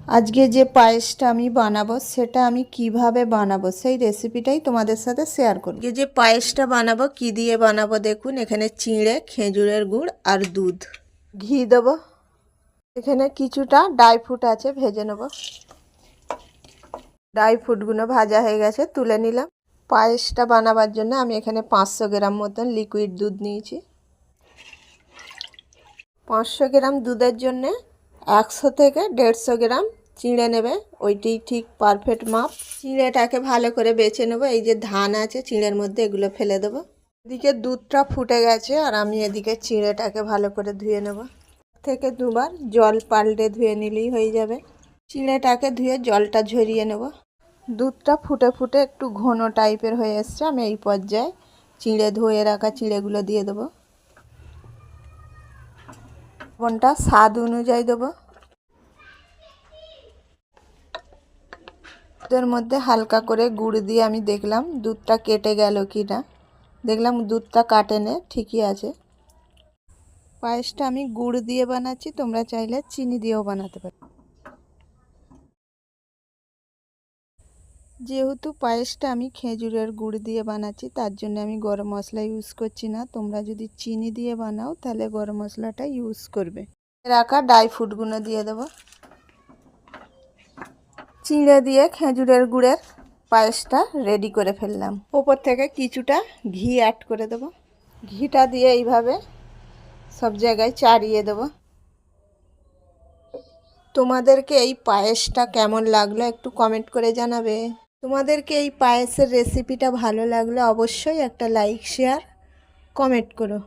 আজকে যে পায়েসটা আমি বানাবো সেটা আমি কিভাবে বানাবো সেই রেসিপিটাই তোমাদের সাথে শেয়ার করব। যে পায়েসটা বানাবো কি দিয়ে বানাবো দেখুন, এখানে চিঁড়ে, খেজুরের গুড় আর দুধ, ঘি দেবো। এখানে কিছুটা ড্রাই ফ্রুট আছে, ভেজে নেব। ড্রাই ফ্রুটগুলো ভাজা হয়ে গেছে, তুলে নিলাম। পায়েসটা বানাবার জন্য আমি এখানে 500 গ্রাম মতন লিকুইড দুধ নিয়েছি। 500 গ্রাম দুধের জন্যে 100 থেকে 150 গ্রাম চিঁড়ে নেবে, ওইটি ঠিক পারফেক্ট মাপ। চিঁড়েটাকে ভালো করে বেছে নেব। এই যে ধান আছে চিঁড়ের মধ্যে, এগুলো ফেলে দেবো। এদিকে দুধটা ফুটে গেছে আর আমি এদিকে চিঁড়েটাকে ভালো করে ধুয়ে নেব। থেকে দুবার জল পাল্টে ধুয়ে নিলেই হয়ে যাবে। চিঁড়েটাকে ধুয়ে জলটা ঝরিয়ে নেব। দুধটা ফুটে ফুটে একটু ঘন টাইপের হয়ে এসছে, আমি এই পর্যায়ে চিঁড়ে ধুয়ে রাখা চিঁড়েগুলো দিয়ে দেবো। লবণটা স্বাদ অনুযায়ী দেবো। দুধের মধ্যে হালকা করে গুড় দিয়ে আমি দেখলাম দুধটা কেটে গেল কি না। দেখলাম দুধটা কাটেনি, ঠিকই আছে। পায়েসটা আমি গুড় দিয়ে বানাচ্ছি, তোমরা চাইলে চিনি দিয়েও বানাতে পারো। যেহেতু পায়েসটা আমি খেজুরের গুড় দিয়ে বানাচ্ছি, তার জন্য আমি গরম মশলা ইউজ করছি না। তোমরা যদি চিনি দিয়ে বানাও তাহলে গরম মশলাটা ইউজ করবে। রাখা ড্রাই ফ্রুটগুলো দিয়ে দেবো। চিঁড়ে দিয়ে খেজুরের গুড়ের পায়েসটা রেডি করে ফেললাম। ওপর থেকে কিছুটা ঘি অ্যাড করে দেবো। ঘিটা দিয়ে এইভাবে সব জায়গায় চাড়িয়ে দেবো। তোমাদেরকে এই পায়েসটা কেমন লাগলো একটু কমেন্ট করে জানাবে। তোমাদেরকে এই পায়েসের রেসিপিটা ভালো লাগলে অবশ্যই একটা লাইক, শেয়ার, কমেন্ট করো।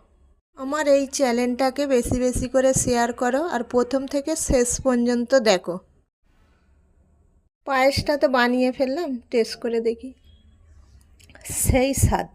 আমার এই চ্যানেলটাকে বেশি বেশি করে শেয়ার করো আর প্রথম থেকে শেষ পর্যন্ত দেখো। পায়েসটা তো বানিয়ে ফেললাম, টেস্ট করে দেখি। সেই স্বাদ।